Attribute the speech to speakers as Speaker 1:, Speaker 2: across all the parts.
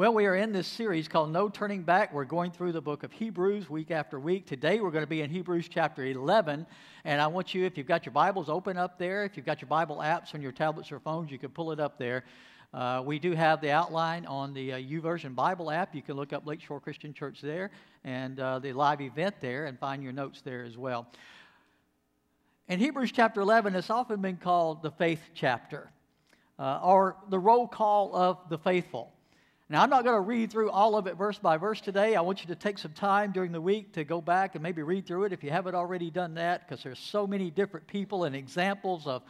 Speaker 1: Well, we are in this series called No Turning Back. We're going through the book of Hebrews week after week. Today we're going to be in Hebrews chapter 11. And I want you, if you've got your Bibles, open up there. If you've got your Bible apps on your tablets or phones, you can pull it up there. We do have the outline on the YouVersion Bible app. You can look up Lakeshore Christian Church there and the live event there and find your notes there as well. In Hebrews chapter 11, it's often been called the faith chapter or the roll call of the faithful. Now, I'm not going to read through all of it verse by verse today. I want you to take some time during the week to go back and maybe read through it if you haven't already done that, because there's so many different people and examples of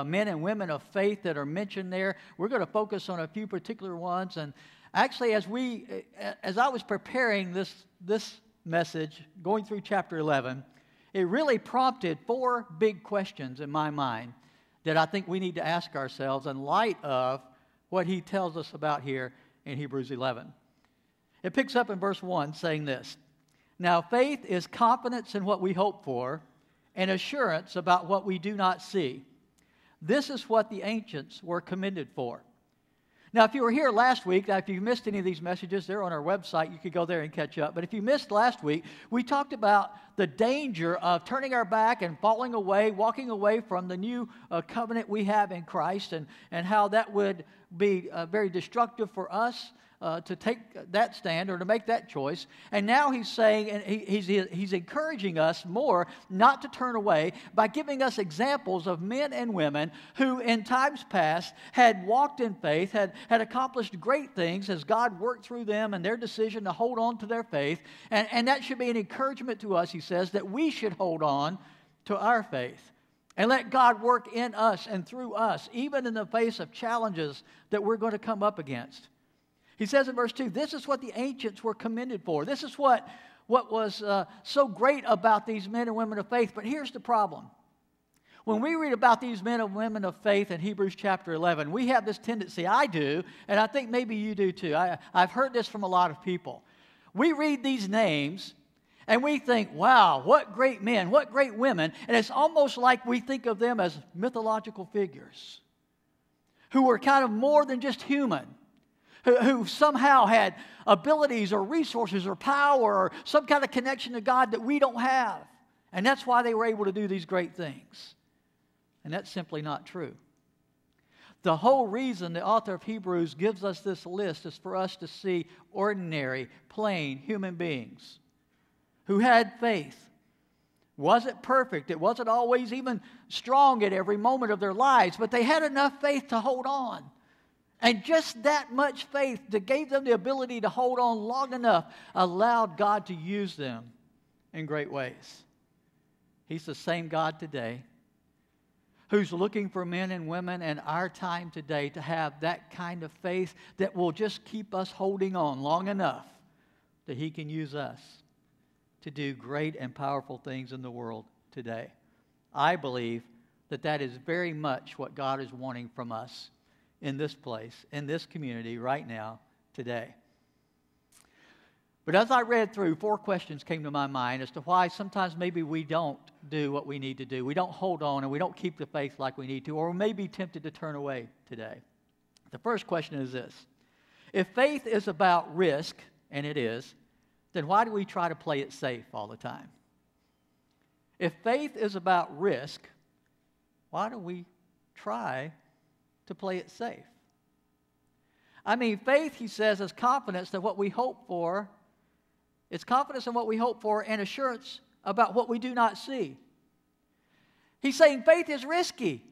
Speaker 1: men and women of faith that are mentioned there. We're going to focus on a few particular ones. And actually, as I was preparing this message, going through chapter 11, it really prompted four big questions in my mind that I think we need to ask ourselves in light of what he tells us about here in Hebrews 11. It picks up in verse 1 saying this: Now faith is confidence in what we hope for and assurance about what we do not see. This is what the ancients were commended for. Now, if you were here last week, if you missed any of these messages, they're on our website. You could go there and catch up. But if you missed last week, we talked about the danger of turning our back and falling away, walking away from the new covenant we have in Christ, and how that would be very destructive for us to take that stand or to make that choice. And now he's saying, and he's encouraging us more not to turn away by giving us examples of men and women who in times past had walked in faith, had accomplished great things as God worked through them and their decision to hold on to their faith. And that should be an encouragement to us, he says, that we should hold on to our faith and let God work in us and through us, even in the face of challenges that we're going to come up against. He says in verse 2, this is what the ancients were commended for. This is what was so great about these men and women of faith. But here's the problem. When we read about these men and women of faith in Hebrews chapter 11, we have this tendency, I do, and I think maybe you do too. I've heard this from a lot of people. We read these names and we think, wow, what great men, what great women. And it's almost like we think of them as mythological figures who were kind of more than just human, who somehow had abilities or resources or power or some kind of connection to God that we don't have. And that's why they were able to do these great things. And that's simply not true. The whole reason the author of Hebrews gives us this list is for us to see ordinary, plain human beings who had faith. Wasn't perfect. It wasn't always even strong at every moment of their lives, but they had enough faith to hold on. And just that much faith that gave them the ability to hold on long enough allowed God to use them in great ways. He's the same God today who's looking for men and women in our time today to have that kind of faith that will just keep us holding on long enough that He can use us to do great and powerful things in the world today. I believe that is very much what God is wanting from us in this place, in this community right now, today. But as I read through, four questions came to my mind as to why sometimes maybe we don't do what we need to do. We don't hold on and we don't keep the faith like we need to, or we may be tempted to turn away today. The first question is this: if faith is about risk, and it is, then why do we try to play it safe all the time? If faith is about risk, why do we try to play it safe? I mean, faith, he says, is confidence that what we hope for. It's confidence in what we hope for and assurance about what we do not see. He's saying faith is risky.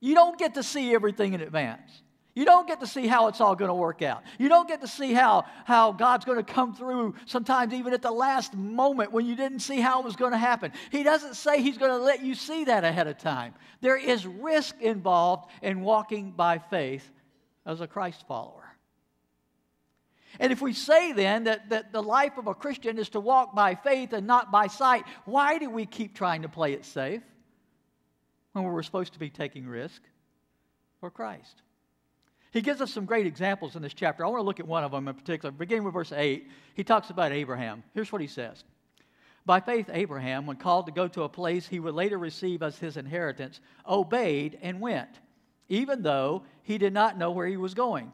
Speaker 1: You don't get to see everything in advance. You don't get to see how it's all going to work out. You don't get to see how God's going to come through sometimes even at the last moment when you didn't see how it was going to happen. He doesn't say He's going to let you see that ahead of time. There is risk involved in walking by faith as a Christ follower. And if we say then that the life of a Christian is to walk by faith and not by sight, why do we keep trying to play it safe when we're supposed to be taking risk for Christ? He gives us some great examples in this chapter. I want to look at one of them in particular. Beginning with verse 8, he talks about Abraham. Here's what he says. By faith, Abraham, when called to go to a place he would later receive as his inheritance, obeyed and went, even though he did not know where he was going.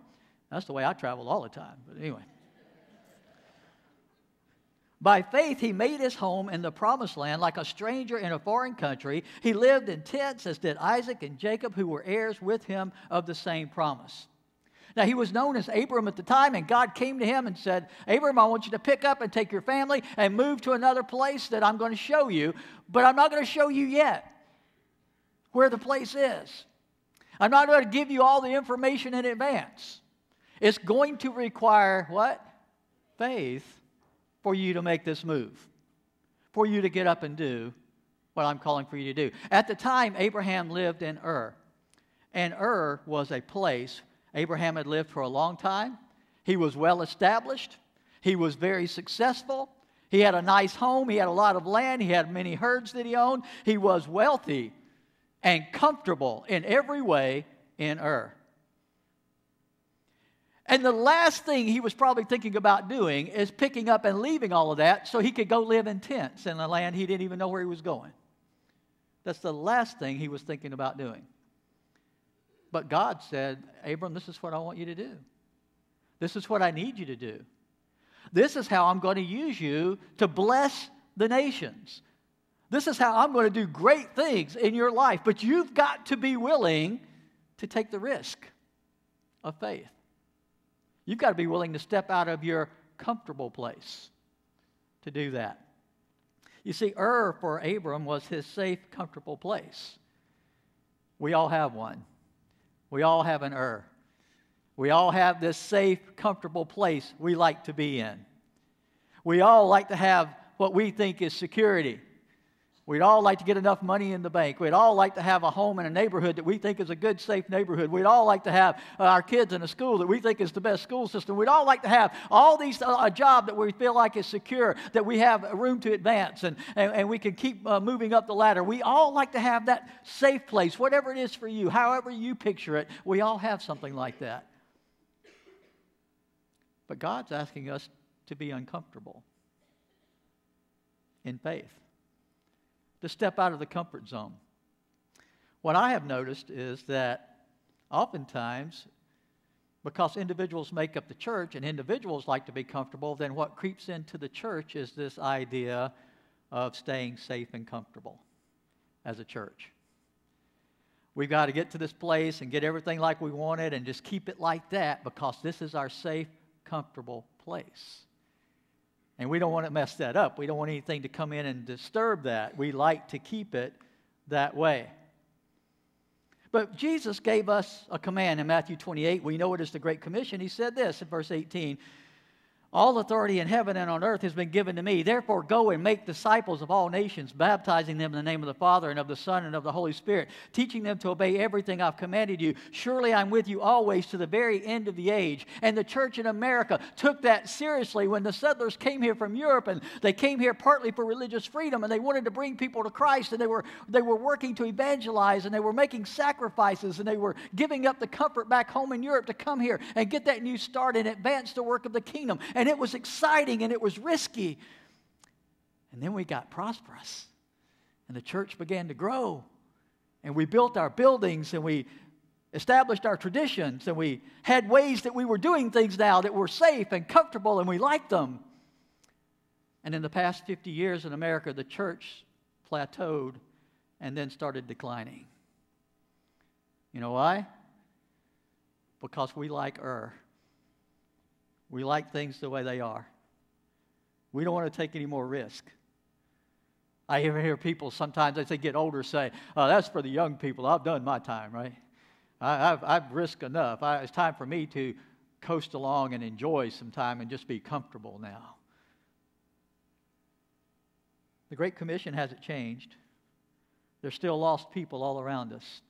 Speaker 1: That's the way I traveled all the time. But anyway. By faith, he made his home in the promised land like a stranger in a foreign country. He lived in tents, as did Isaac and Jacob, who were heirs with him of the same promise. Now, he was known as Abram at the time, and God came to him and said, Abram, I want you to pick up and take your family and move to another place that I'm going to show you, but I'm not going to show you yet where the place is. I'm not going to give you all the information in advance. It's going to require what? Faith for you to make this move, for you to get up and do what I'm calling for you to do. At the time, Abraham lived in Ur, and Ur was a place Abraham had lived for a long time. He was well established. He was very successful. He had a nice home. He had a lot of land. He had many herds that he owned. He was wealthy and comfortable in every way in Ur. And the last thing he was probably thinking about doing is picking up and leaving all of that so he could go live in tents in a land he didn't even know where he was going. That's the last thing he was thinking about doing. But God said, Abram, this is what I want you to do. This is what I need you to do. This is how I'm going to use you to bless the nations. This is how I'm going to do great things in your life. But you've got to be willing to take the risk of faith. You've got to be willing to step out of your comfortable place to do that. You see, Ur for Abram was his safe, comfortable place. We all have one. We all have an Ur. We all have this safe, comfortable place we like to be in. We all like to have what we think is security. We'd all like to get enough money in the bank. We'd all like to have a home in a neighborhood that we think is a good, safe neighborhood. We'd all like to have our kids in a school that we think is the best school system. We'd all like to have all these, a job that we feel like is secure, that we have room to advance and we can keep moving up the ladder. We all like to have that safe place, whatever it is for you, however you picture it. We all have something like that. But God's asking us to be uncomfortable in faith, to step out of the comfort zone. What I have noticed is that oftentimes, because individuals make up the church and individuals like to be comfortable, then what creeps into the church is this idea of staying safe and comfortable as a church. We've got to get to this place and get everything like we want it and just keep it like that because this is our safe, comfortable place. And we don't want to mess that up. We don't want anything to come in and disturb that. We like to keep it that way. But Jesus gave us a command in Matthew 28. We know it as the Great Commission. He said this in verse 18. All authority in heaven and on earth has been given to me. Therefore, go and make disciples of all nations, baptizing them in the name of the Father and of the Son and of the Holy Spirit, teaching them to obey everything I've commanded you. Surely I'm with you always to the very end of the age. And the church in America took that seriously when the settlers came here from Europe, and they came here partly for religious freedom, and they wanted to bring people to Christ, and they were working to evangelize, and they were making sacrifices, and they were giving up the comfort back home in Europe to come here and get that new start and advance the work of the kingdom. And it was exciting and it was risky. And then we got prosperous. And the church began to grow. And we built our buildings and we established our traditions. And we had ways that we were doing things now that were safe and comfortable and we liked them. And in the past 50 years in America, the church plateaued and then started declining. You know why? Because we like Ur. We like things the way they are. We don't want to take any more risk. I even hear people sometimes, as they get older, say, oh, that's for the young people. I've done my time, right? I've risked enough. It's time for me to coast along and enjoy some time and just be comfortable now. The Great Commission hasn't changed. There's still lost people all around us.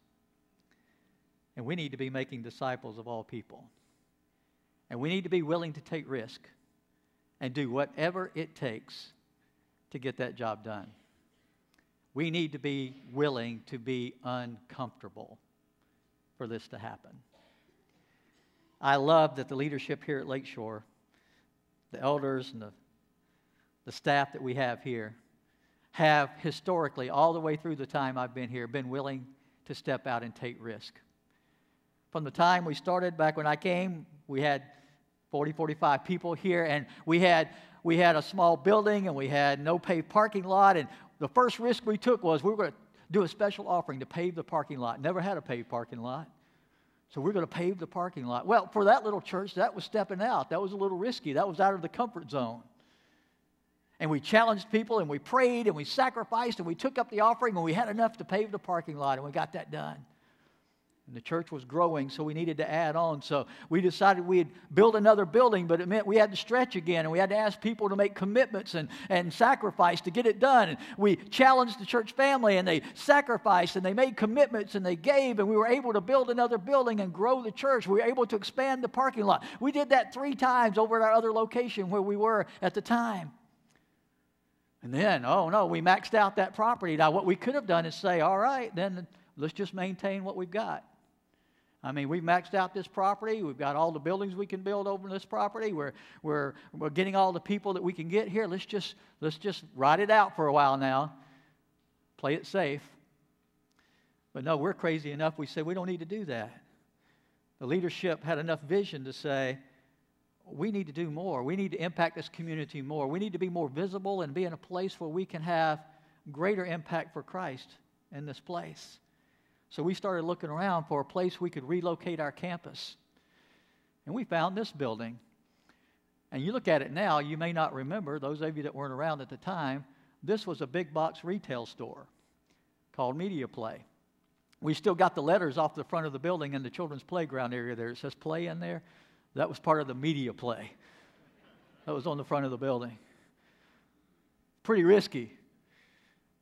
Speaker 1: And we need to be making disciples of all people. And we need to be willing to take risk and do whatever it takes to get that job done. We need to be willing to be uncomfortable for this to happen. I love that the leadership here at Lakeshore, the elders and the staff that we have here, have historically, all the way through the time I've been here, been willing to step out and take risk. From the time we started, back when I came, We had 40, 45 people here, and we had a small building, and we had no paved parking lot. And the first risk we took was we were going to do a special offering to pave the parking lot. Never had a paved parking lot. So we're going to pave the parking lot. Well, for that little church, that was stepping out. That was a little risky. That was out of the comfort zone. And we challenged people, and we prayed, and we sacrificed, and we took up the offering, and we had enough to pave the parking lot, and we got that done. And the church was growing, so we needed to add on. So we decided we'd build another building, but it meant we had to stretch again, and we had to ask people to make commitments and sacrifice to get it done. And we challenged the church family, and they sacrificed, and they made commitments, and they gave, and we were able to build another building and grow the church. We were able to expand the parking lot. We did that 3 times over at our other location where we were at the time. And then, oh no, we maxed out that property. Now, what we could have done is say, all right, then let's just maintain what we've got. I mean, we've maxed out this property. We've got all the buildings we can build over this property. We're getting all the people that we can get here. Let's just ride it out for a while now. Play it safe. But no, we're crazy enough. We said we don't need to do that. The leadership had enough vision to say, we need to do more. We need to impact this community more. We need to be more visible and be in a place where we can have greater impact for Christ in this place. So we started looking around for a place we could relocate our campus. And we found this building. And you look at it now, you may not remember, those of you that weren't around at the time, this was a big box retail store called Media Play. We still got the letters off the front of the building in the children's playground area there. It says play in there. That was part of the Media Play. That was on the front of the building. Pretty risky.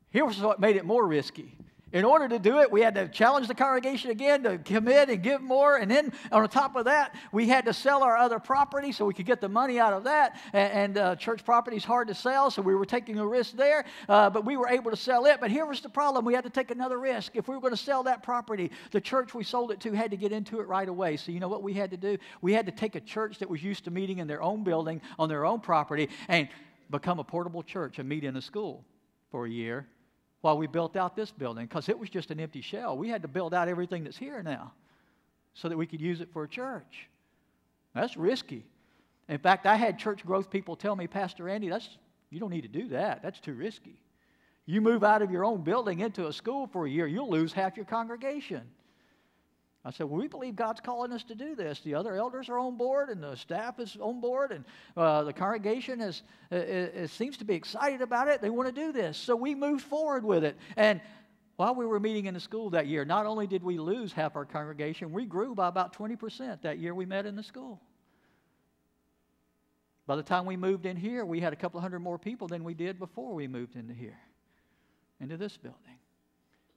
Speaker 1: Here's what made it more risky. In order to do it, we had to challenge the congregation again to commit and give more. And then on top of that, we had to sell our other property so we could get the money out of that. And church property is hard to sell, so we were taking a risk there. But we were able to sell it. But here was the problem. We had to take another risk. If we were going to sell that property, the church we sold it to had to get into it right away. So you know what we had to do? We had to take a church that was used to meeting in their own building on their own property and become a portable church and meet in a school for a year, while we built out this building, because it was just an empty shell. We had to build out everything that's here now so that we could use it for a church. That's risky. In fact, I had church growth people tell me, Pastor Andy, you don't need to do that. That's too risky. You move out of your own building into a school for a year, you'll lose half your congregation. I said, well, we believe God's calling us to do this. The other elders are on board, and the staff is on board, and the congregation seems to be excited about it. They want to do this. So we moved forward with it. And while we were meeting in the school that year, not only did we lose half our congregation, we grew by about 20% that year we met in the school. By the time we moved in here, we had a couple of hundred more people than we did before we moved into here, into this building.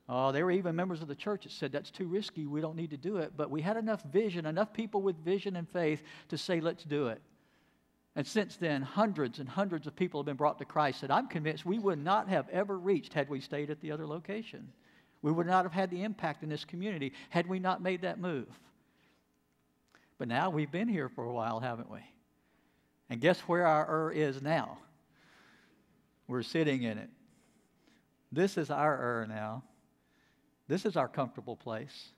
Speaker 1: Oh, there were even members of the church that said, that's too risky, we don't need to do it. But we had enough vision, enough people with vision and faith to say, let's do it. And since then, hundreds and hundreds of people have been brought to Christ that I'm convinced we would not have ever reached had we stayed at the other location. We would not have had the impact in this community had we not made that move. But now we've been here for a while, haven't we? And guess where our is now? We're sitting in it. This is our now. This is our comfortable place.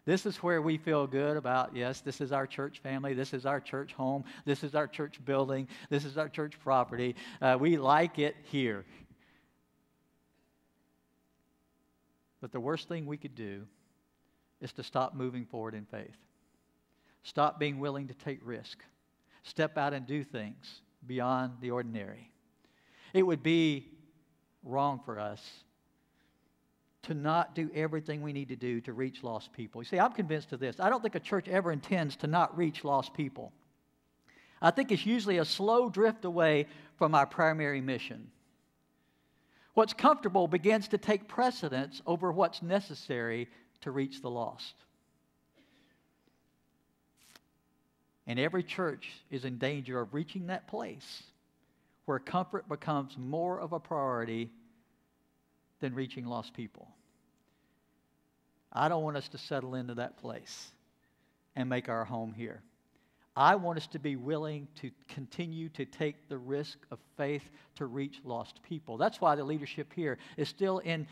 Speaker 1: This is where we feel good about, yes, this is our church family. This is our church home. This is our church building. This is our church property. We like it here. But the worst thing we could do is to stop moving forward in faith. Stop being willing to take risk. Step out and do things beyond the ordinary. It would be wrong for us to not do everything we need to do to reach lost people. You see, I'm convinced of this. I don't think a church ever intends to not reach lost people. I think it's usually a slow drift away from our primary mission. What's comfortable begins to take precedence over what's necessary to reach the lost. And every church is in danger of reaching that place where comfort becomes more of a priority than reaching lost people. I don't want us to settle into that place and make our home here. I want us to be willing to continue to take the risk of faith to reach lost people. That's why the leadership here is still in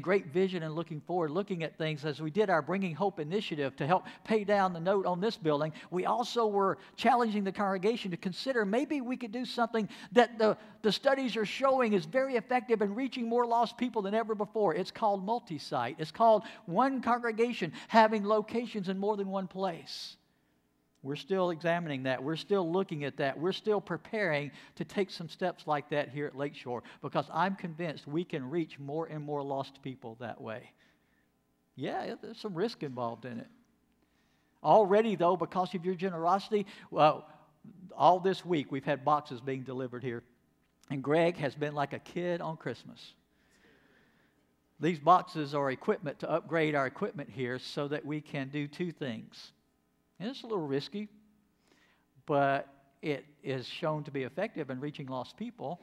Speaker 1: great vision and looking forward, looking at things. As we did our Bringing Hope initiative to help pay down the note on this building, we also were challenging the congregation to consider maybe we could do something that the studies are showing is very effective in reaching more lost people than ever before. It's called multi-site. It's called one congregation having locations in more than one place. We're still examining that. We're still looking at that. We're still preparing to take some steps like that here at Lakeshore, because I'm convinced we can reach more and more lost people that way. Yeah, there's some risk involved in it. Already, though, because of your generosity, all this week we've had boxes being delivered here. And Greg has been like a kid on Christmas. These boxes are equipment to upgrade our equipment here so that we can do two things. And it's a little risky, but it is shown to be effective in reaching lost people.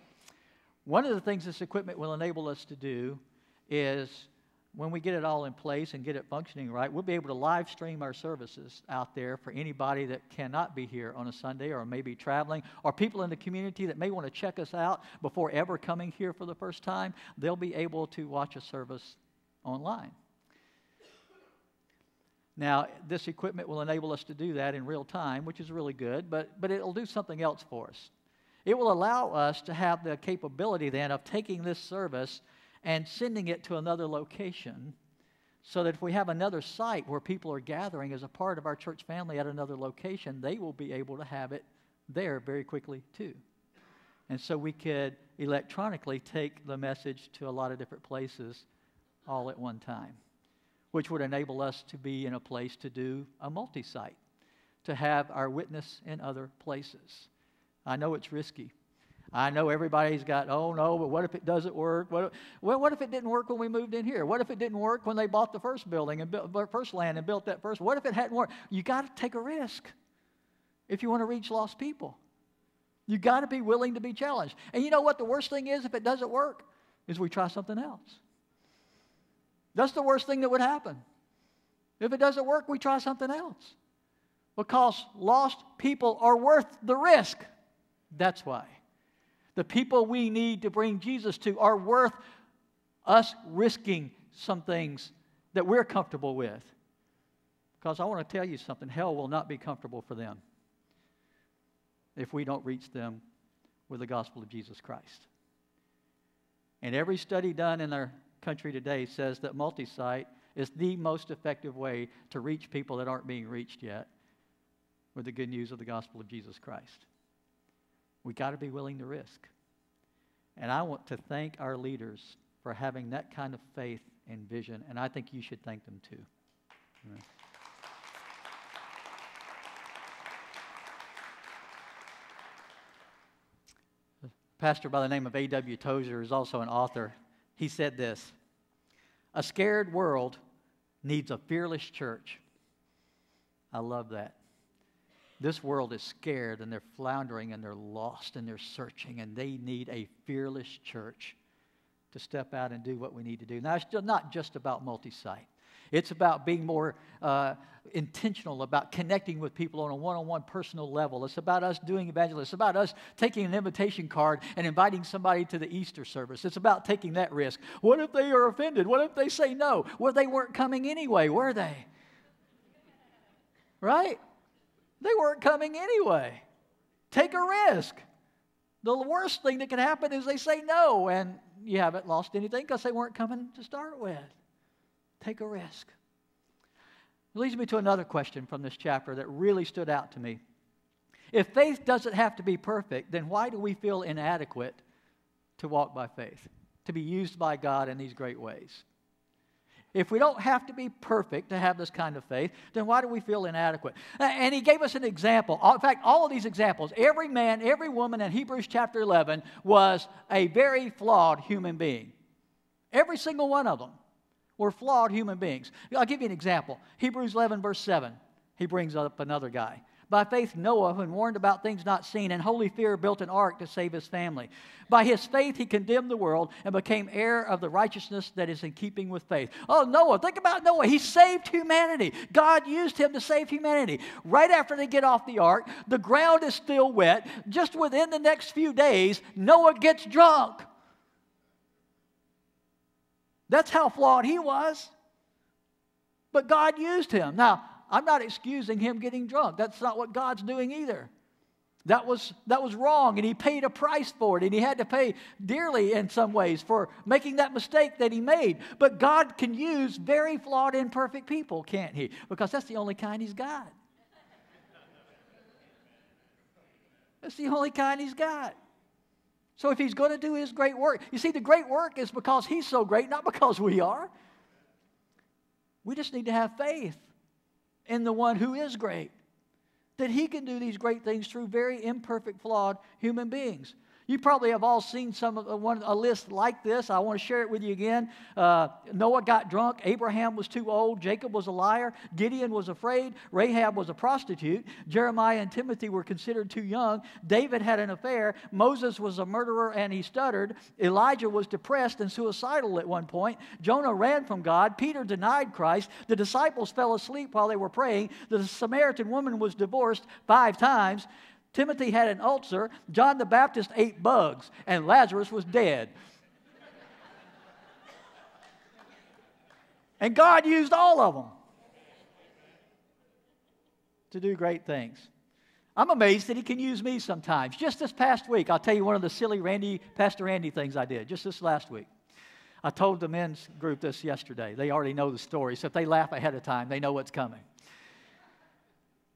Speaker 1: One of the things this equipment will enable us to do is, when we get it all in place and get it functioning right, we'll be able to live stream our services out there for anybody that cannot be here on a Sunday or maybe traveling, or people in the community that may want to check us out before ever coming here for the first time. They'll be able to watch a service online. Now, this equipment will enable us to do that in real time, which is really good, but it'll do something else for us. It will allow us to have the capability then of taking this service and sending it to another location, so that if we have another site where people are gathering as a part of our church family at another location, they will be able to have it there very quickly too. And so we could electronically take the message to a lot of different places all at one time, which would enable us to be in a place to do a multi-site, to have our witness in other places. I know it's risky. I know everybody's got, oh no, but what if it doesn't work? What if it didn't work when we moved in here? What if it didn't work when they bought the first building and built first land and built that first? What if it hadn't worked? You got to take a risk if you want to reach lost people. You got to be willing to be challenged. And you know what the worst thing is if it doesn't work? Is we try something else. That's the worst thing that would happen. If it doesn't work, we try something else. Because lost people are worth the risk. That's why. The people we need to bring Jesus to are worth us risking some things that we're comfortable with. Because I want to tell you something, hell will not be comfortable for them if we don't reach them with the gospel of Jesus Christ. And every study done in our country today says that multi-site is the most effective way to reach people that aren't being reached yet with the good news of the gospel of Jesus Christ. We got to be willing to risk. And I want to thank our leaders for having that kind of faith and vision, and I think you should thank them too. Amen. A pastor by the name of A.W. Tozer is also an author. He said this: "A scared world needs a fearless church." I love that. This world is scared, and they're floundering, and they're lost, and they're searching, and they need a fearless church to step out and do what we need to do. Now, it's still not just about multi-site. It's about being more intentional about connecting with people on a one-on-one personal level. It's about us doing evangelism. It's about us taking an invitation card and inviting somebody to the Easter service. It's about taking that risk. What if they are offended? What if they say no? Well, they weren't coming anyway, were they? Right? They weren't coming anyway. Take a risk. The worst thing that can happen is they say no, and you haven't lost anything because they weren't coming to start with. Take a risk. It leads me to another question from this chapter that really stood out to me. If faith doesn't have to be perfect, then why do we feel inadequate to walk by faith, to be used by God in these great ways? If we don't have to be perfect to have this kind of faith, then why do we feel inadequate? And he gave us an example. In fact, all of these examples, every man, every woman in Hebrews chapter 11 was a very flawed human being. Every single one of them were flawed human beings. I'll give you an example. Hebrews 11 verse 7, he brings up another guy By faith, Noah, when warned about things not seen, in holy fear built an ark to save his family. By his faith, he condemned the world and became heir of the righteousness that is in keeping with faith. Oh, Noah, think about Noah. He saved humanity. God used him to save humanity. Right after they get off the ark, the ground is still wet. Just within the next few days, Noah gets drunk. That's how flawed he was. But God used him. Now, I'm not excusing him getting drunk. That's not what God's doing either. That was wrong, and he paid a price for it, and he had to pay dearly in some ways for making that mistake that he made. But God can use very flawed, imperfect people, can't he? Because that's the only kind he's got. That's the only kind he's got. So if he's going to do his great work, you see, the great work is because he's so great, not because we are. We just need to have faith in the one who is great, that he can do these great things through very imperfect, flawed human beings. You probably have all seen a list like this. I want to share it with you again. Noah got drunk. Abraham was too old. Jacob was a liar. Gideon was afraid. Rahab was a prostitute. Jeremiah and Timothy were considered too young. David had an affair. Moses was a murderer and he stuttered. Elijah was depressed and suicidal at one point. Jonah ran from God. Peter denied Christ. The disciples fell asleep while they were praying. The Samaritan woman was divorced 5 times. Timothy had an ulcer. John the Baptist ate bugs, and Lazarus was dead. And God used all of them to do great things. I'm amazed that he can use me sometimes. Just this past week, I'll tell you one of the silly Pastor Randy things I did, just this last week. I told the men's group this yesterday. They already know the story, so if they laugh ahead of time, they know what's coming.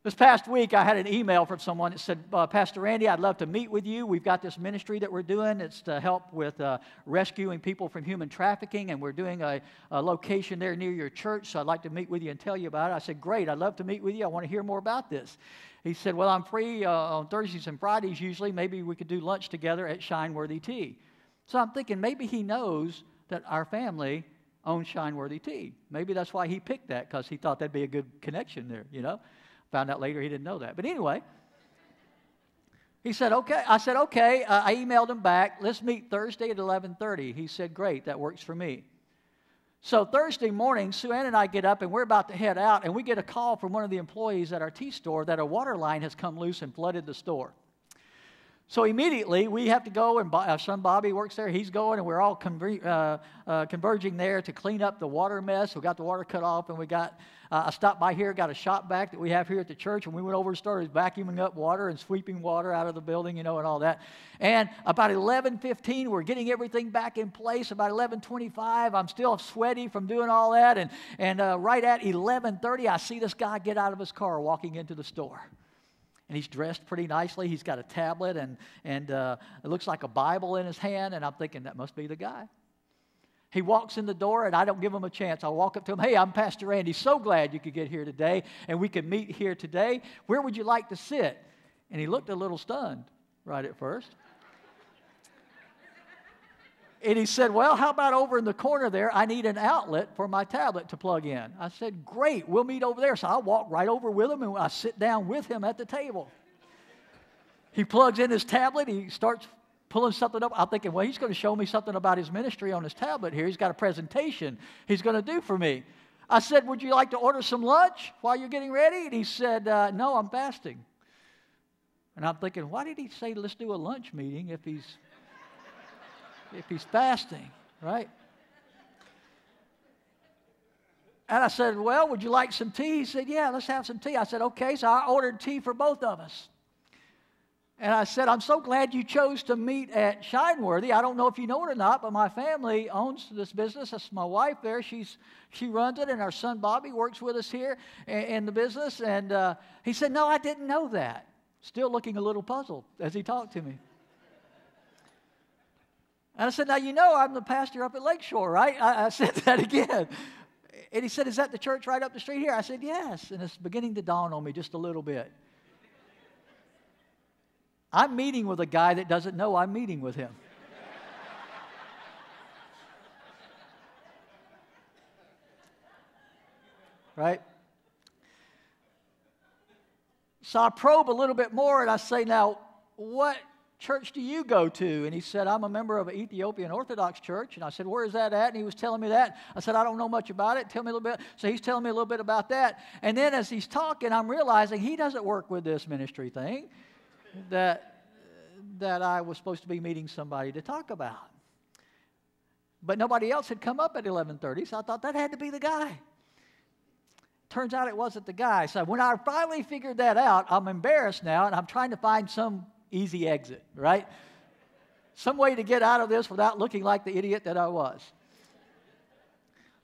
Speaker 1: This past week, I had an email from someone that said, Pastor Randy, I'd love to meet with you. We've got this ministry that we're doing. It's to help with rescuing people from human trafficking, and we're doing a location there near your church, so I'd like to meet with you and tell you about it. I said, great, I'd love to meet with you. I want to hear more about this. He said, well, I'm free on Thursdays and Fridays usually. Maybe we could do lunch together at Shineworthy Tea. So I'm thinking maybe he knows that our family owns Shineworthy Tea. Maybe that's why he picked that, because he thought that'd be a good connection there, you know. Found out later he didn't know that. But anyway, he said, okay. I said, okay. I emailed him back. Let's meet Thursday at 11:30. He said, great, that works for me. So Thursday morning, Sue Ann and I get up, and we're about to head out, and we get a call from one of the employees at our tea store that a water line has come loose and flooded the store. So immediately, we have to go, and our son Bobby works there. He's going, and we're all converging there to clean up the water mess. We got the water cut off, and we got, I stopped by here, got a shop vac that we have here at the church, and we went over and started vacuuming up water and sweeping water out of the building, you know, and all that. And about 11:15, we're getting everything back in place. About 11:25, I'm still sweaty from doing all that. And right at 11:30, I see this guy get out of his car walking into the store. And he's dressed pretty nicely. He's got a tablet, and it looks like a Bible in his hand. And I'm thinking, that must be the guy. He walks in the door, and I don't give him a chance. I walk up to him. Hey, I'm Pastor Randy. So glad you could get here today, and we can meet here today. Where would you like to sit? And he looked a little stunned right at first. And he said, well, how about over in the corner there? I need an outlet for my tablet to plug in. I said, great, we'll meet over there. So I walk right over with him, and I sit down with him at the table. He plugs in his tablet. He starts pulling something up. I'm thinking, well, he's going to show me something about his ministry on his tablet here. He's got a presentation he's going to do for me. I said, would you like to order some lunch while you're getting ready? And he said, no, I'm fasting. And I'm thinking, why did he say let's do a lunch meeting if he's fasting, right? And I said, well, would you like some tea? He said, yeah, let's have some tea. I said, okay. So I ordered tea for both of us. And I said, I'm so glad you chose to meet at Shineworthy. I don't know if you know it or not, but my family owns this business. That's my wife there. She runs it, and our son Bobby works with us here in the business. And he said, no, I didn't know that. Still looking a little puzzled as he talked to me. And I said, now, you know I'm the pastor up at Lakeshore, right? I said that again. And he said, is that the church right up the street here? I said, yes. And it's beginning to dawn on me just a little bit. I'm meeting with a guy that doesn't know I'm meeting with him. Right? So I probe a little bit more, and I say, now, what church do you go to? And he said, I'm a member of an Ethiopian Orthodox church. And I said, where is that at? And he was telling me that. I said, I don't know much about it. Tell me a little bit. So he's telling me a little bit about that. And then as he's talking, I'm realizing he doesn't work with this ministry thing that I was supposed to be meeting somebody to talk about. But nobody else had come up at 11:30, so I thought that had to be the guy. Turns out it wasn't the guy. So when I finally figured that out, I'm embarrassed now, and I'm trying to find some easy exit, right? Some way to get out of this without looking like the idiot that I was.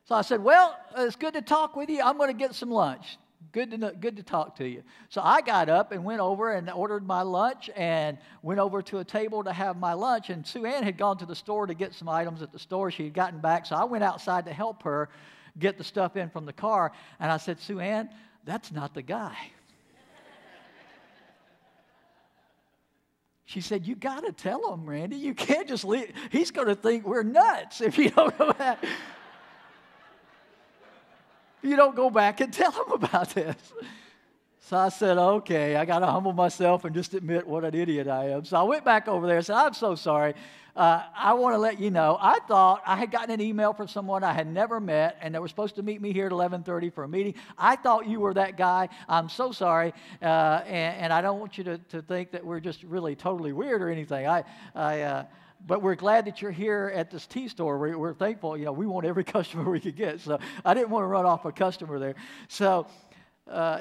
Speaker 1: So I said, well, it's good to talk with you. I'm going to get some lunch. Good to talk to you. So I got up and went over and ordered my lunch and went over to a table to have my lunch. And Sue Ann had gone to the store to get some items at the store. She had gotten back, so I went outside to help her get the stuff in from the car. And I said, Sue Ann, that's not the guy. She said, you got to tell him, Randy. You can't just leave. He's going to think we're nuts if you don't go back. You don't go back and tell him about this. So I said, okay, I got to humble myself and just admit what an idiot I am. So I went back over there and said, I'm so sorry. I want to let you know, I thought I had gotten an email from someone I had never met, and they were supposed to meet me here at 11:30 for a meeting. I thought you were that guy. I'm so sorry, and I don't want you to think that we're just really totally weird or anything. But we're glad that you're here at this tea store. We're thankful. You know, we want every customer we could get. So I didn't want to run off a customer there. So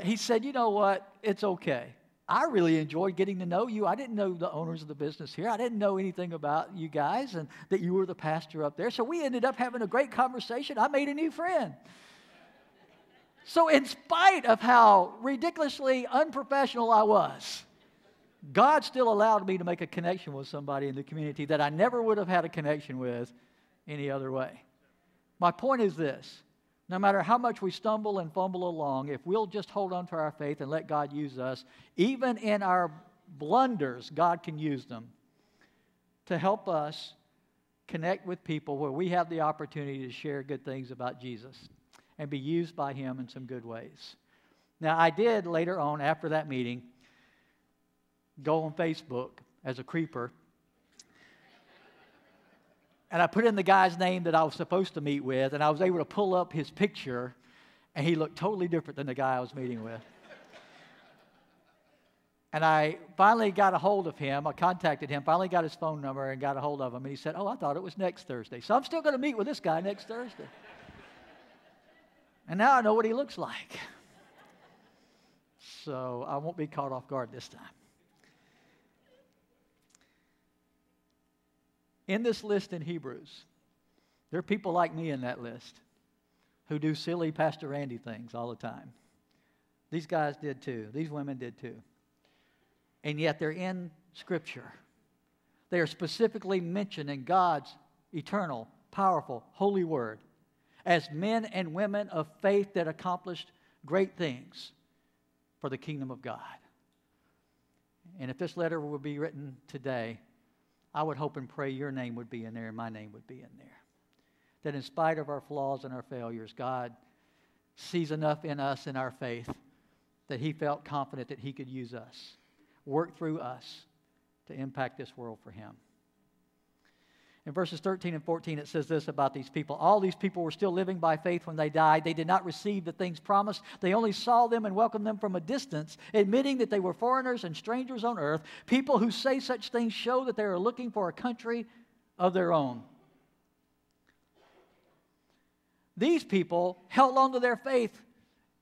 Speaker 1: he said, you know what? It's okay. I really enjoyed getting to know you. I didn't know the owners of the business here. I didn't know anything about you guys and that you were the pastor up there. So we ended up having a great conversation. I made a new friend. So in spite of how ridiculously unprofessional I was, God still allowed me to make a connection with somebody in the community that I never would have had a connection with any other way. My point is this. No matter how much we stumble and fumble along, if we'll just hold on to our faith and let God use us, even in our blunders, God can use them to help us connect with people where we have the opportunity to share good things about Jesus and be used by Him in some good ways. Now, I did later on, after that meeting, go on Facebook as a creeper. And I put in the guy's name that I was supposed to meet with, and I was able to pull up his picture, and he looked totally different than the guy I was meeting with. And I finally got a hold of him. I contacted him, finally got his phone number and got a hold of him. And he said, oh, I thought it was next Thursday. So I'm still going to meet with this guy next Thursday. And now I know what he looks like. So I won't be caught off guard this time. In this list in Hebrews, there are people like me in that list who do silly Pastor Randy things all the time. These guys did too. These women did too. And yet they're in Scripture. They are specifically mentioned in God's eternal, powerful, holy word as men and women of faith that accomplished great things for the kingdom of God. And if this letter would be written today, I would hope and pray your name would be in there and my name would be in there. That in spite of our flaws and our failures, God sees enough in us in our faith that He felt confident that He could use us, work through us to impact this world for Him. In verses 13 and 14, it says this about these people. All these people were still living by faith when they died. They did not receive the things promised. They only saw them and welcomed them from a distance, admitting that they were foreigners and strangers on earth. People who say such things show that they are looking for a country of their own. These people held on to their faith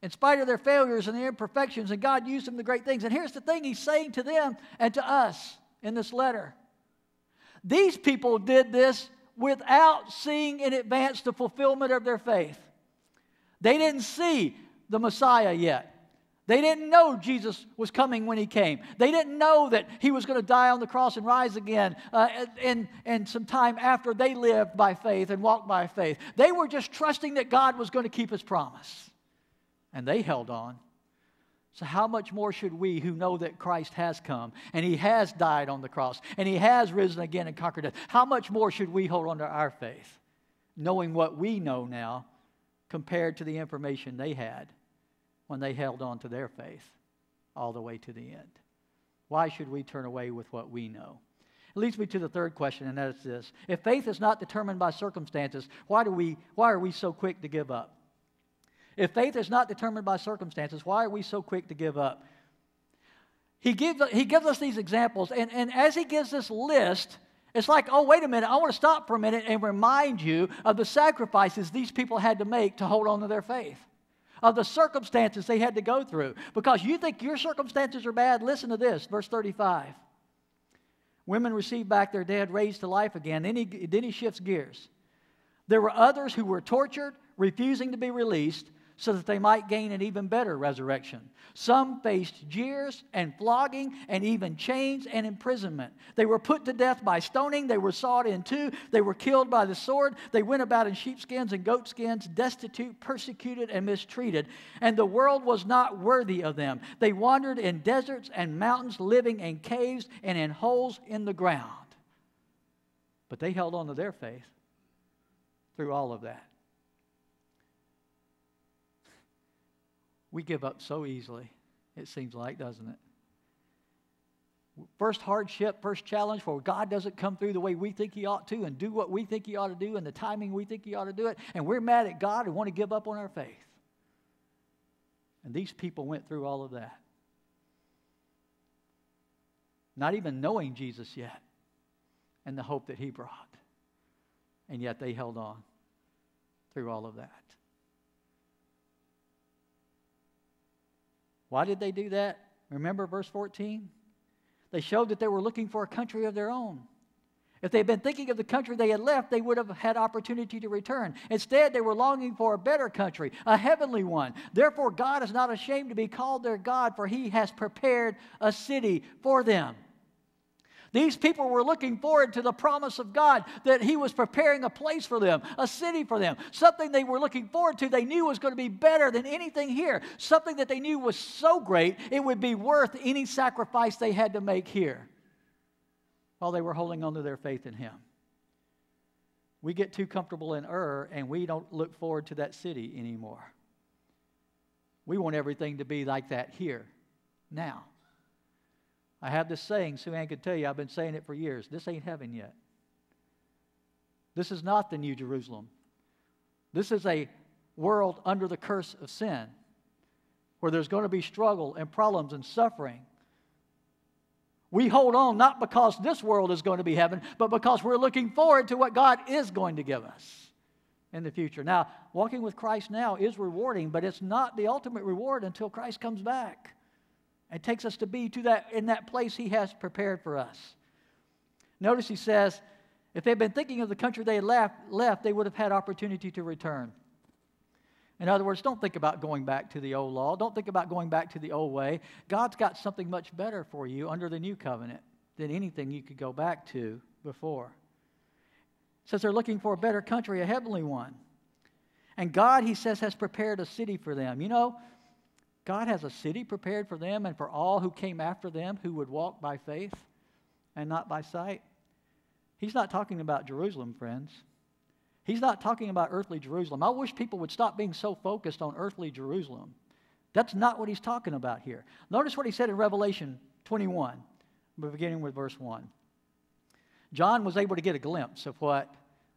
Speaker 1: in spite of their failures and their imperfections, and God used them to great things. And here's the thing He's saying to them and to us in this letter. These people did this without seeing in advance the fulfillment of their faith. They didn't see the Messiah yet. They didn't know Jesus was coming when He came. They didn't know that He was going to die on the cross and rise again in some time after they lived by faith and walked by faith. They were just trusting that God was going to keep His promise. And they held on. So how much more should we who know that Christ has come and He has died on the cross and He has risen again and conquered death, how much more should we hold on to our faith, knowing what we know now compared to the information they had when they held on to their faith? all the way to the end. Why should we turn away with what we know? It leads me to the third question, and that is this. If faith is not determined by circumstances, why are we so quick to give up? If faith is not determined by circumstances, why are we so quick to give up? He gives us these examples, and as he gives this list, it's like, oh, wait a minute, I want to stop for a minute and remind you of the sacrifices these people had to make to hold on to their faith, of the circumstances they had to go through. Because you think your circumstances are bad, listen to this, verse 35. Women received back their dead, raised to life again. Then he shifts gears. There were others who were tortured, refusing to be released, so that they might gain an even better resurrection. Some faced jeers and flogging and even chains and imprisonment. They were put to death by stoning. They were sawed in two. They were killed by the sword. They went about in sheepskins and goatskins, destitute, persecuted, and mistreated. And the world was not worthy of them. They wandered in deserts and mountains, living in caves and in holes in the ground. But they held on to their faith through all of that. We give up so easily, it seems like, doesn't it? First hardship, first challenge, where God doesn't come through the way we think He ought to and do what we think He ought to do and the timing we think He ought to do it, and we're mad at God and want to give up on our faith. And these people went through all of that, not even knowing Jesus yet and the hope that He brought. And yet they held on through all of that. Why did they do that? Remember verse 14? They showed that they were looking for a country of their own. If they had been thinking of the country they had left, they would have had opportunity to return. Instead, they were longing for a better country, a heavenly one. Therefore, God is not ashamed to be called their God, for He has prepared a city for them. These people were looking forward to the promise of God that He was preparing a place for them, a city for them, something they were looking forward to they knew was going to be better than anything here, something that they knew was so great it would be worth any sacrifice they had to make here while they were holding on to their faith in Him. We get too comfortable in Ur and we don't look forward to that city anymore. We want everything to be like that here, now. I have this saying, Sue Ann could tell you, I've been saying it for years. This ain't heaven yet. This is not the New Jerusalem. This is a world under the curse of sin, where there's going to be struggle and problems and suffering. We hold on not because this world is going to be heaven, but because we're looking forward to what God is going to give us in the future. Now, walking with Christ now is rewarding, but it's not the ultimate reward until Christ comes back. It takes us to be in that place He has prepared for us. Notice he says, if they had been thinking of the country they had left, they would have had opportunity to return. In other words, don't think about going back to the old law. Don't think about going back to the old way. God's got something much better for you under the new covenant than anything you could go back to before. It says they're looking for a better country, a heavenly one. And God, he says, has prepared a city for them. You know, God has a city prepared for them and for all who came after them who would walk by faith and not by sight. He's not talking about Jerusalem, friends. He's not talking about earthly Jerusalem. I wish people would stop being so focused on earthly Jerusalem. That's not what he's talking about here. Notice what he said in Revelation 21, beginning with verse 1. John was able to get a glimpse of what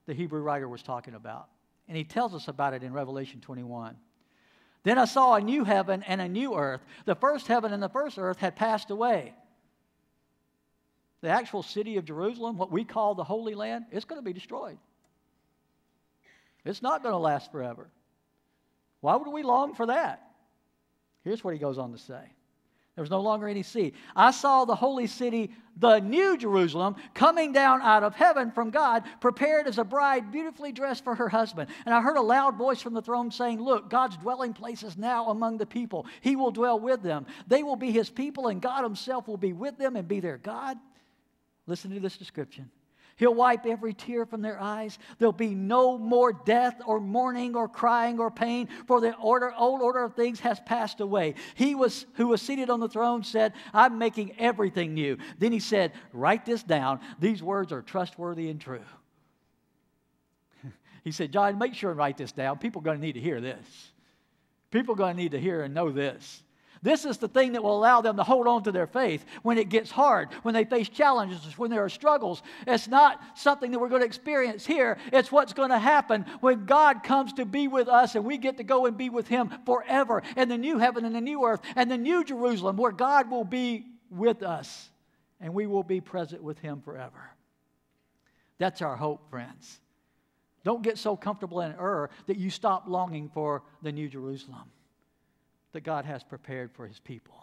Speaker 1: the Hebrew writer was talking about. And he tells us about it in Revelation 21. Then I saw a new heaven and a new earth. The first heaven and the first earth had passed away. The actual city of Jerusalem, what we call the Holy Land, it's going to be destroyed. It's not going to last forever. Why would we long for that? Here's what he goes on to say. There was no longer any sea. I saw the holy city, the new Jerusalem, coming down out of heaven from God, prepared as a bride beautifully dressed for her husband. And I heard a loud voice from the throne saying, look, God's dwelling place is now among the people. He will dwell with them. They will be His people, and God Himself will be with them and be their God. Listen to this description. He'll wipe every tear from their eyes. There'll be no more death or mourning or crying or pain, for the old order of things has passed away. Who was seated on the throne said, I'm making everything new. Then He said, write this down. These words are trustworthy and true. He said, John, make sure and write this down. People are going to need to hear this. People are going to need to hear and know this. This is the thing that will allow them to hold on to their faith when it gets hard, when they face challenges, when there are struggles. It's not something that we're going to experience here. It's what's going to happen when God comes to be with us and we get to go and be with Him forever in the new heaven and the new earth and the new Jerusalem where God will be with us and we will be present with Him forever. That's our hope, friends. Don't get so comfortable in error that you stop longing for the new Jerusalem that God has prepared for His people.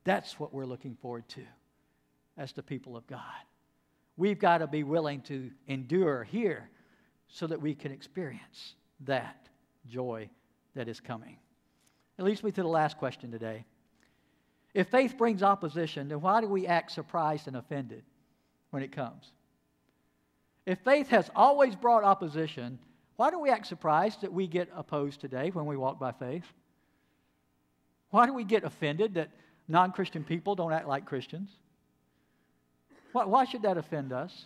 Speaker 1: That's what we're looking forward to as the people of God. We've got to be willing to endure here so that we can experience that joy that is coming. It leads me to the last question today. If faith brings opposition, then why do we act surprised and offended when it comes? If faith has always brought opposition, why do we act surprised that we get opposed today when we walk by faith? Why do we get offended that non-Christian people don't act like Christians? Why should that offend us?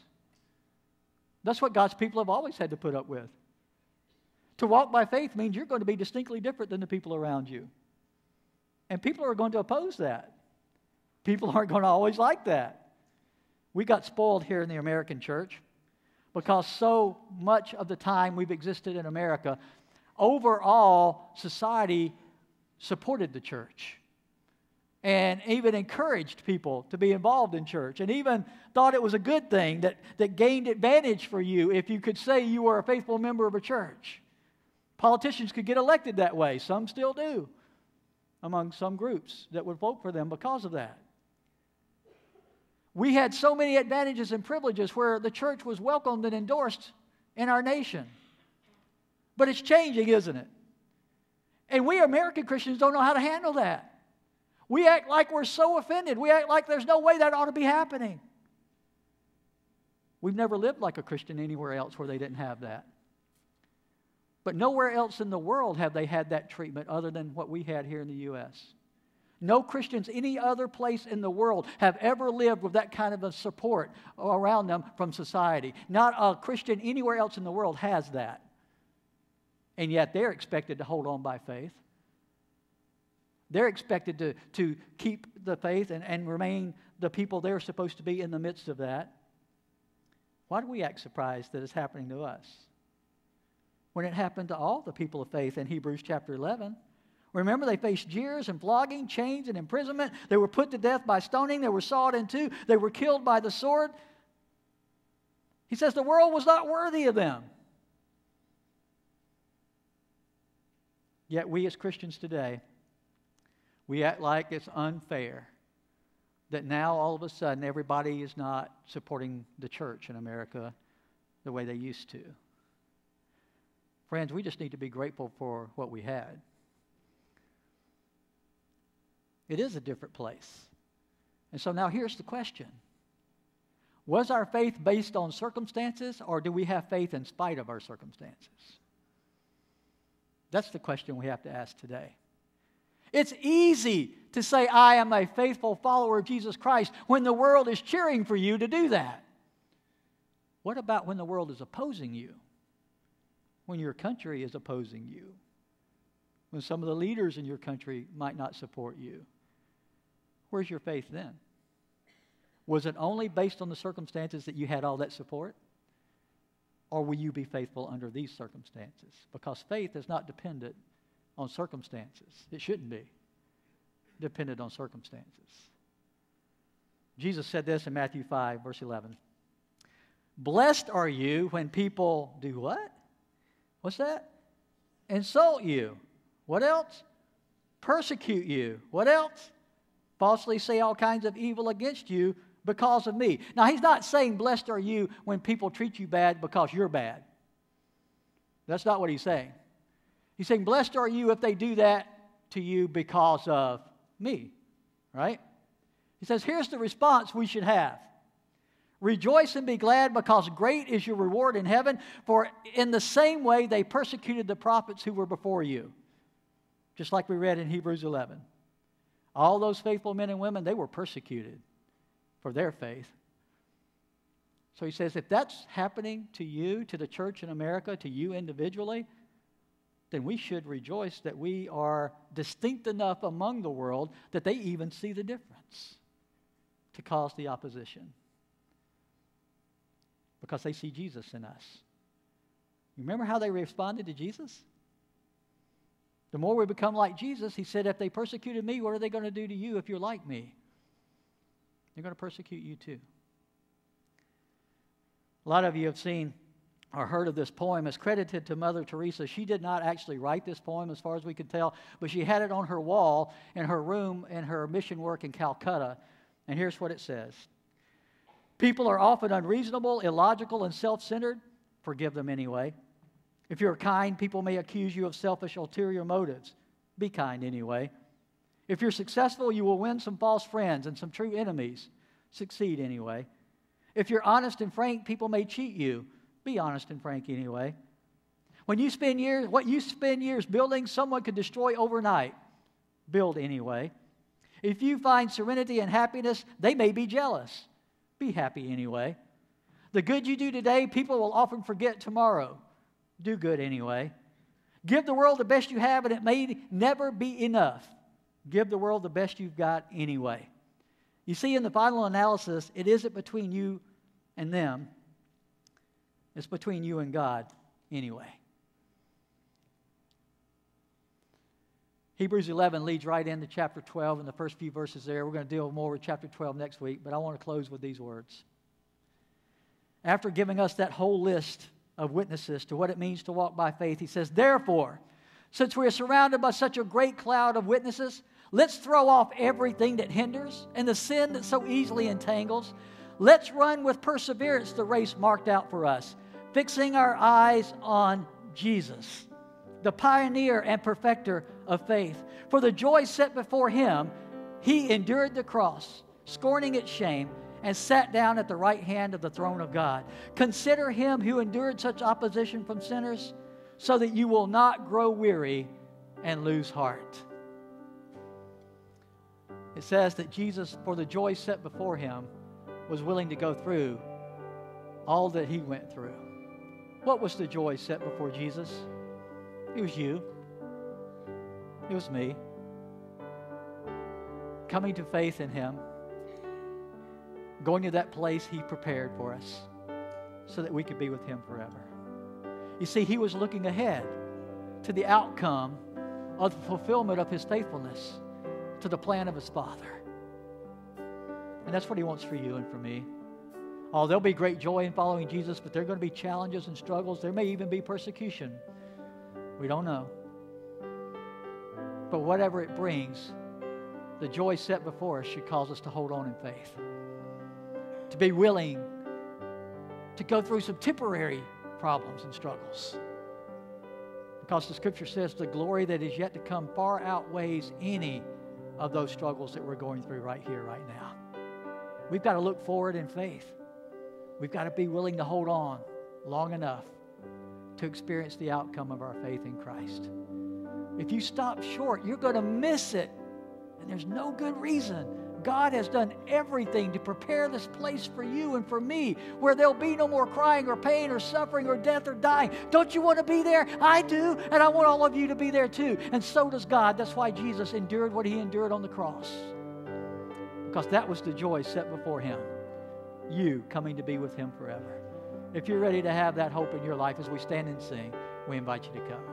Speaker 1: That's what God's people have always had to put up with. To walk by faith means you're going to be distinctly different than the people around you. And people are going to oppose that. People aren't going to always like that. We got spoiled here in the American church because so much of the time we've existed in America, overall society supported the church and even encouraged people to be involved in church and even thought it was a good thing that gained advantage for you if you could say you were a faithful member of a church. Politicians could get elected that way. Some still do among some groups that would vote for them because of that. We had so many advantages and privileges where the church was welcomed and endorsed in our nation. But it's changing, isn't it? And we American Christians don't know how to handle that. We act like we're so offended. We act like there's no way that ought to be happening. We've never lived like a Christian anywhere else where they didn't have that. But nowhere else in the world have they had that treatment other than what we had here in the U.S. No Christians any other place in the world have ever lived with that kind of a support around them from society. Not a Christian anywhere else in the world has that. And yet they're expected to hold on by faith. They're expected to keep the faith and remain the people they're supposed to be in the midst of that. Why do we act surprised that it's happening to us? When it happened to all the people of faith in Hebrews chapter 11. Remember, they faced jeers and flogging, chains and imprisonment. They were put to death by stoning. They were sawed in two. They were killed by the sword. He says the world was not worthy of them. Yet we as Christians today, we act like it's unfair that now all of a sudden everybody is not supporting the church in America the way they used to. Friends, we just need to be grateful for what we had. It is a different place. And so now here's the question. Was our faith based on circumstances, or do we have faith in spite of our circumstances? That's the question we have to ask today. It's easy to say, I am a faithful follower of Jesus Christ when the world is cheering for you to do that. What about when the world is opposing you? When your country is opposing you? When some of the leaders in your country might not support you? Where's your faith then? Was it only based on the circumstances that you had all that support? Or will you be faithful under these circumstances? Because faith is not dependent on circumstances. It shouldn't be dependent on circumstances. Jesus said this in Matthew 5, verse 11. Blessed are you when people do what? What's that? Insult you. What else? Persecute you. What else? Falsely say all kinds of evil against you because of me. Now, he's not saying blessed are you when people treat you bad because you're bad. That's not what he's saying. He's saying blessed are you if they do that to you because of me. Right? He says, here's the response we should have. Rejoice and be glad because great is your reward in heaven, for in the same way they persecuted the prophets who were before you. Just like we read in Hebrews 11. All those faithful men and women, they were persecuted for their faith. So he says, if that's happening to you, to the church in America, to you individually, then we should rejoice that we are distinct enough among the world that they even see the difference to cause the opposition. Because they see Jesus in us. You remember how they responded to Jesus? The more we become like Jesus, he said, if they persecuted me, what are they going to do to you if you're like me? They're going to persecute you too. A lot of you have seen or heard of this poem. It's credited to Mother Teresa. She did not actually write this poem as far as we can tell, but she had it on her wall in her room in her mission work in Calcutta. And here's what it says. People are often unreasonable, illogical, and self-centered. Forgive them anyway. If you're kind, people may accuse you of selfish, ulterior motives. Be kind anyway. If you're successful, you will win some false friends and some true enemies. Succeed anyway. If you're honest and frank, people may cheat you. Be honest and frank anyway. What you spend years building, someone could destroy overnight. Build anyway. If you find serenity and happiness, they may be jealous. Be happy anyway. The good you do today, people will often forget tomorrow. Do good anyway. Give the world the best you have, and it may never be enough. Give the world the best you've got anyway. You see, in the final analysis, it isn't between you and them. It's between you and God anyway. Hebrews 11 leads right into chapter 12 and the first few verses there. We're going to deal more with chapter 12 next week, but I want to close with these words. After giving us that whole list of witnesses to what it means to walk by faith, he says, therefore, since we are surrounded by such a great cloud of witnesses, let's throw off everything that hinders and the sin that so easily entangles. Let's run with perseverance the race marked out for us, fixing our eyes on Jesus, the pioneer and perfecter of faith. For the joy set before him, he endured the cross, scorning its shame, and sat down at the right hand of the throne of God. Consider him who endured such opposition from sinners, so that you will not grow weary and lose heart. It says that Jesus, for the joy set before him, was willing to go through all that he went through. What was the joy set before Jesus? It was you. It was me. Coming to faith in him. Going to that place he prepared for us so that we could be with him forever. You see, he was looking ahead to the outcome of the fulfillment of his faithfulness to the plan of his Father. And that's what he wants for you and for me. Oh, there'll be great joy in following Jesus, but there are going to be challenges and struggles. There may even be persecution. We don't know. But whatever it brings, the joy set before us should cause us to hold on in faith. To be willing to go through some temporary problems and struggles. Because the Scripture says the glory that is yet to come far outweighs any of those struggles that we're going through right here, right now. We've got to look forward in faith. We've got to be willing to hold on long enough to experience the outcome of our faith in Christ. If you stop short, you're going to miss it. And there's no good reason. God has done everything to prepare this place for you and for me, where there'll be no more crying or pain or suffering or death or dying. Don't you want to be there? I do, and I want all of you to be there too. And so does God. That's why Jesus endured what he endured on the cross. Because that was the joy set before him. You coming to be with him forever. If you're ready to have that hope in your life as we stand and sing, we invite you to come.